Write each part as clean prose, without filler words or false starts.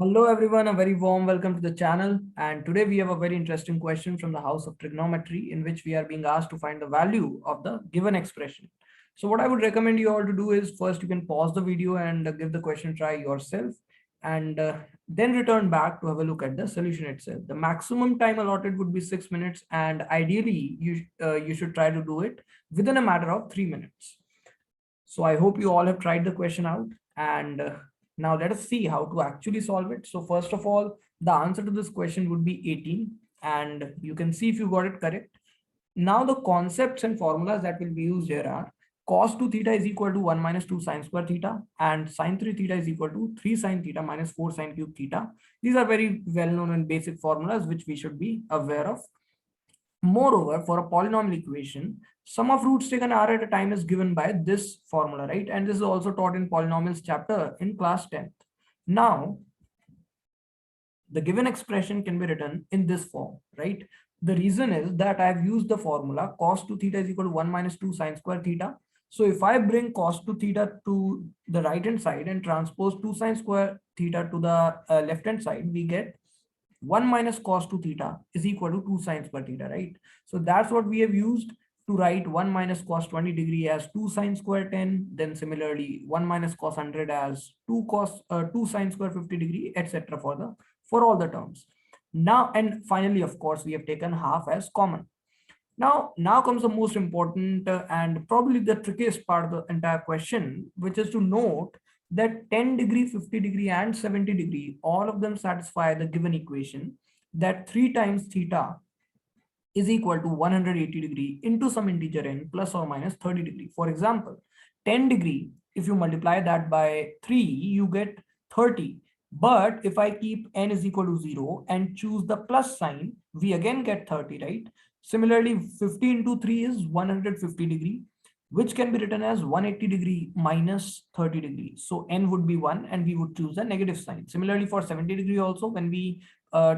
Hello everyone, a very warm welcome to the channel. And today we have a very interesting question from the house of trigonometry in which we are being asked to find the value of the given expression. So what I would recommend you all to do is first you can pause the video and give the question try yourself and then return back to have a look at the solution itself. The maximum time allotted would be 6 minutes and ideally you should try to do it within a matter of 3 minutes. So I hope you all have tried the question out and now let us see how to actually solve it. So first of all, the answer to this question would be 18 and you can see if you got it correct. Now the concepts and formulas that will be used here are cos 2 theta is equal to 1 minus 2 sine square theta and sine 3 theta is equal to 3 sine theta minus 4 sine cube theta. These are very well known and basic formulas which we should be aware of. Moreover, for a polynomial equation, sum of roots taken r at a time is given by this formula, right? And this is also taught in polynomials chapter in class 10th. Now, the given expression can be written in this form, right? The reason is that I've used the formula cos 2 theta is equal to 1 minus 2 sine square theta. So if I bring cos 2 theta to the right hand side and transpose 2 sine square theta to the left hand side, we get 1 minus cos 2 theta is equal to 2 sine square theta, right? So that's what we have used to write 1 minus cos 20 degree as 2 sine square 10. Then similarly, 1 minus cos 100 as 2 sine square 50 degree, etc. for all the terms. Now, and finally, of course, we have taken half as common. Now comes the most important and probably the trickiest part of the entire question, which is to note that 10 degree, 50 degree, and 70 degree, all of them satisfy the given equation that 3 times theta is equal to 180 degree into some integer n plus or minus 30 degree. For example, 10 degree, if you multiply that by 3, you get 30. But if I keep n is equal to 0 and choose the plus sign, we again get 30, right? Similarly, 50 into 3 is 150 degree, which can be written as 180 degree minus 30 degree. So n would be 1 and we would choose a negative sign. Similarly, for 70 degree also, when we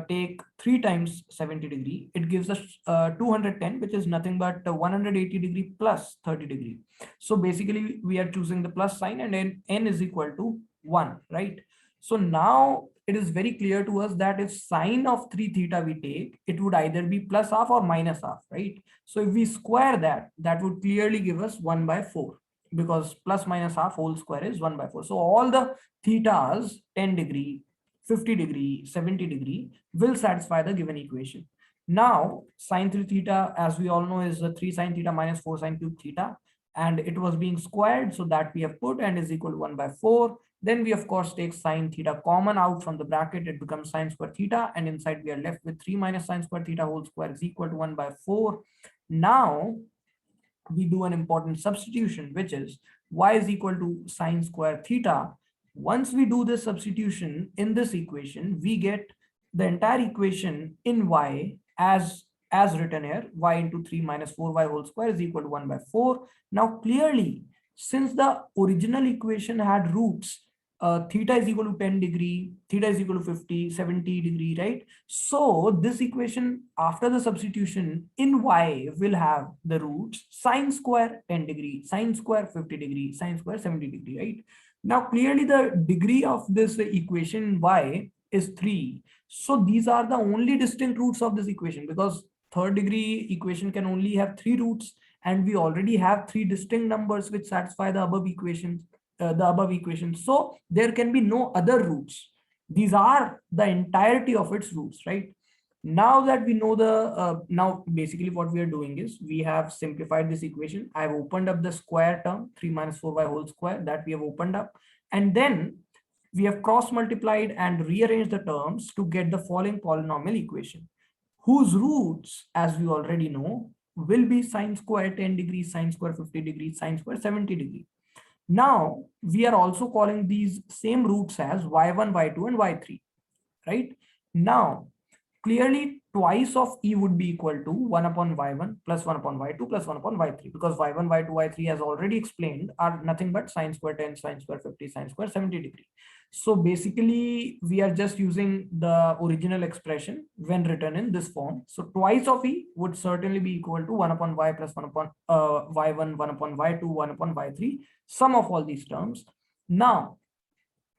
take 3 times 70 degree, it gives us 210, which is nothing but 180 degree plus 30 degree. So basically we are choosing the plus sign and n is equal to 1, right? So now it is very clear to us that if sine of 3 theta we take, it would either be plus half or minus half, right? So if we square that, that would clearly give us 1 by 4 because plus minus half whole square is 1 by 4. So all the thetas, 10 degree, 50 degree, 70 degree will satisfy the given equation. Now, sine 3 theta, as we all know, is 3 sine theta minus 4 sine cube theta. And it was being squared, so that we have put and is equal to 1 by 4. Then we, of course, take sine theta common out from the bracket. It becomes sine square theta. And inside we are left with 3 minus sine square theta whole square is equal to 1 by 4. Now, we do an important substitution, which is y is equal to sine square theta. Once we do this substitution in this equation, we get the entire equation in y as written here, y into 3 minus 4y whole square is equal to 1 by 4. Now clearly, since the original equation had roots, theta is equal to 10 degree, theta is equal to 50, 70 degree, right? So this equation after the substitution in y will have the roots sine square 10 degree, sine square 50 degree, sine square 70 degree, right? Now clearly the degree of this equation y is 3. So these are the only distinct roots of this equation because third degree equation can only have 3 roots and we already have 3 distinct numbers which satisfy the above equations. So there can be no other roots. These are the entirety of its roots, right? Now that we know now basically what we are doing is we have simplified this equation. I've opened up the square term 3 minus 4y whole square that we have opened up, and then we have cross multiplied and rearranged the terms to get the following polynomial equation, whose roots, as we already know, will be sine square 10 degrees, sine square 50 degrees, sine square 70 degrees. Now, we are also calling these same roots as y1, y2, and y3, right? Now, clearly twice of e would be equal to 1 upon y1 plus 1 upon y2 plus 1 upon y3 because y1, y2, y3 as already explained are nothing but sine square 10, sine square 50, sine square 70 degree. So basically we are just using the original expression when written in this form. So twice of e would certainly be equal to 1 upon y plus 1 upon y1, 1 upon y2, 1 upon y3, sum of all these terms. Now,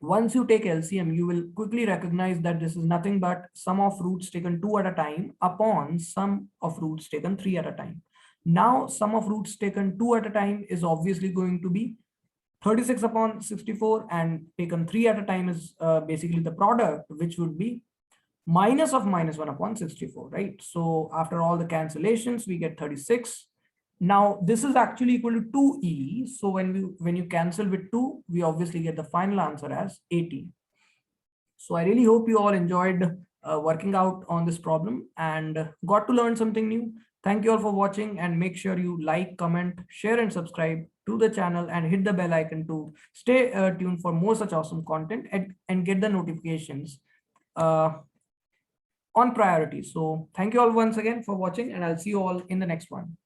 Once you take LCM, you will quickly recognize that this is nothing but sum of roots taken 2 at a time upon sum of roots taken 3 at a time. Now, sum of roots taken 2 at a time is obviously going to be 36 upon 64, and taken 3 at a time is basically the product, which would be minus of minus 1 upon 64, right? So after all the cancellations, we get 36. Now this is actually equal to 2e. So when you cancel with 2, we obviously get the final answer as 80. So I really hope you all enjoyed working out on this problem and got to learn something new. Thank you all for watching, and make sure you like, comment, share, and subscribe to the channel and hit the bell icon to stay tuned for more such awesome content, and get the notifications on priority. So thank you all once again for watching, and I'll see you all in the next one.